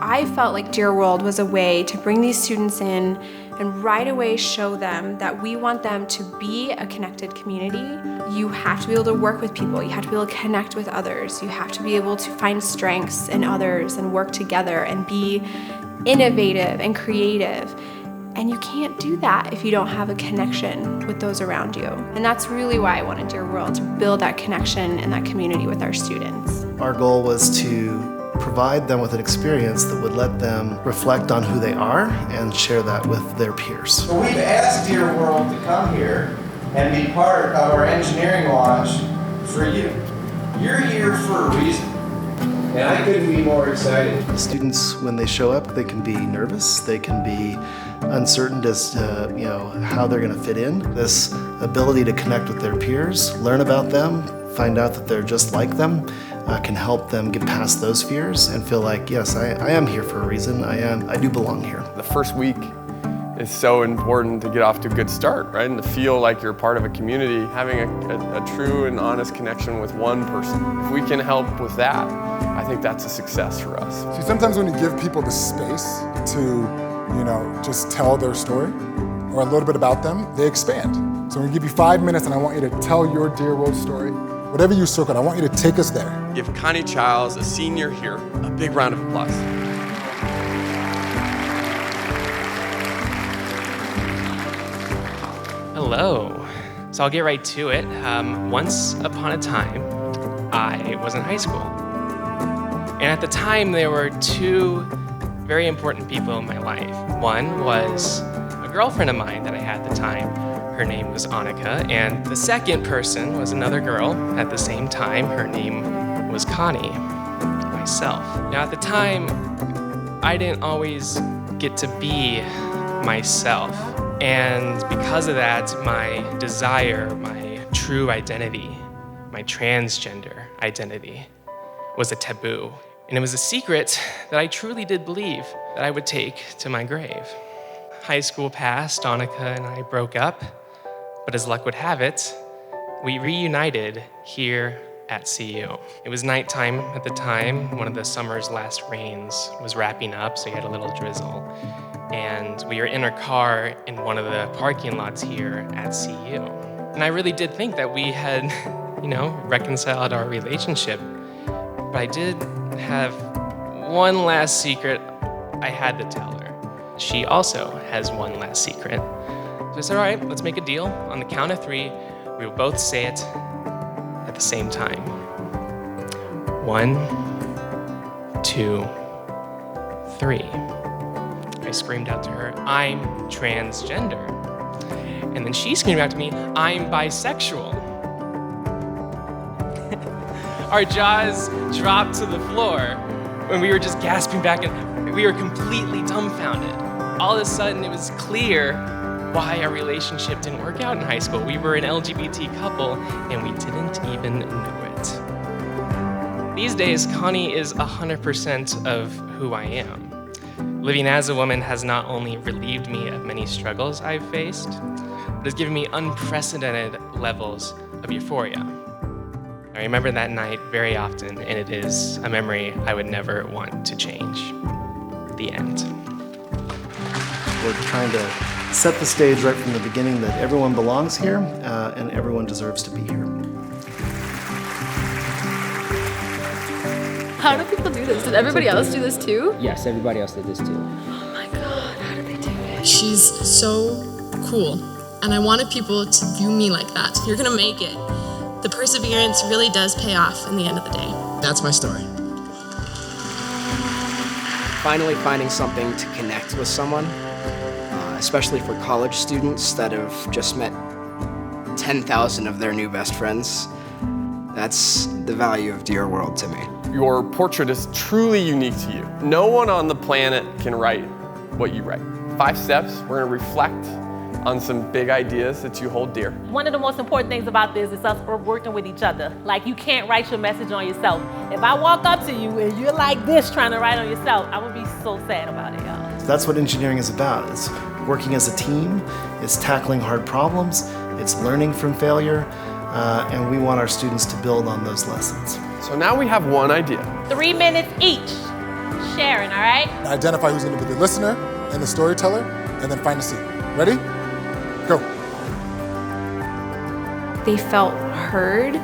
I felt like Dear World was a way to bring these students in and right away show them that we want them to be a connected community. You have to be able to work with people. You have to be able to connect with others. You have to be able to find strengths in others and work together and be innovative and creative. And you can't do that if you don't have a connection with those around you. And that's really why I wanted Dear World, to build that connection and that community with our students. Our goal was to provide them with an experience that would let them reflect on who they are and share that with their peers. So we've asked Dear World to come here and be part of our engineering launch for you. You're here for a reason, and I couldn't be more excited. The students, when they show up, they can be nervous, they can be uncertain as to how they're going to fit in. This ability to connect with their peers, learn about them, find out that they're just like them, can help them get past those fears and feel like, yes, I am here for a reason. I do belong here. The first week is so important to get off to a good start, right? And to feel like you're part of a community, having a true and honest connection with one person. If we can help with that, I think that's a success for us. See, sometimes when you give people the space to, just tell their story or a little bit about them, they expand. So I'm gonna give you 5 minutes and I want you to tell your Dear World story. Whatever you circled, I want you to take us there. Give Connie Childs, a senior here, a big round of applause. Hello. So I'll get right to it. Once upon a time, I was in high school. And at the time, there were two very important people in my life. One was a girlfriend of mine that I had at the time. Her name was Annika, and the second person was another girl at the same time. Her name was Connie, myself. Now at the time, I didn't always get to be myself. And because of that, my desire, my true identity, my transgender identity was a taboo. And it was a secret that I truly did believe that I would take to my grave. High school passed, Annika and I broke up. But as luck would have it, we reunited here at CU. It was nighttime at the time. One of the summer's last rains was wrapping up, so you had a little drizzle. And we were in our car in one of the parking lots here at CU. And I really did think that we had, reconciled our relationship. But I did have one last secret I had to tell her. She also has one last secret. So I said, all right, let's make a deal. On the count of 3, we will both say it at the same time. 1, 2, 3. I screamed out to her, I'm transgender. And then she screamed out to me, I'm bisexual. Our jaws dropped to the floor when we were just gasping back, and we were completely dumbfounded. All of a sudden, it was clear why our relationship didn't work out in high school. We were an LGBT couple, and we didn't even know it. These days, Connie is 100% of who I am. Living as a woman has not only relieved me of many struggles I've faced, but has given me unprecedented levels of euphoria. I remember that night very often, and it is a memory I would never want to change. The end. We're trying to set the stage right from the beginning that everyone belongs here and everyone deserves to be here. How do people do this? Did everybody else do this too? Yes, everybody else did this too. Oh my God, how did they do it? She's so cool, and I wanted people to view me like that. You're gonna make it. The perseverance really does pay off in the end of the day. That's my story. Finally finding something to connect with someone, especially for college students that have just met 10,000 of their new best friends. That's the value of Dear World to me. Your portrait is truly unique to you. No one on the planet can write what you write. 5 steps, we're gonna reflect on some big ideas that you hold dear. One of the most important things about this is us working with each other. Like, you can't write your message on yourself. If I walk up to you and you're like this trying to write on yourself, I would be so sad about it, y'all. That's what engineering is about. It's working as a team, it's tackling hard problems, it's learning from failure, and we want our students to build on those lessons. So now we have one idea. 3 minutes each sharing, all right? Identify who's going to be the listener and the storyteller, and then find a seat. Ready? Go. They felt heard.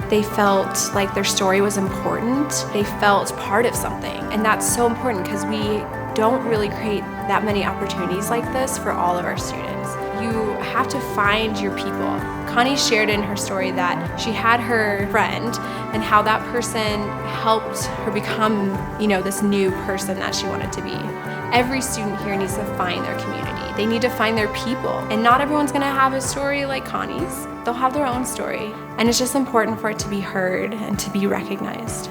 They felt like their story was important. They felt part of something. And that's so important because we don't really create that many opportunities like this for all of our students. You have to find your people. Connie shared in her story that she had her friend and how that person helped her become, this new person that she wanted to be. Every student here needs to find their community. They need to find their people. And not everyone's gonna have a story like Connie's. They'll have their own story. And it's just important for it to be heard and to be recognized.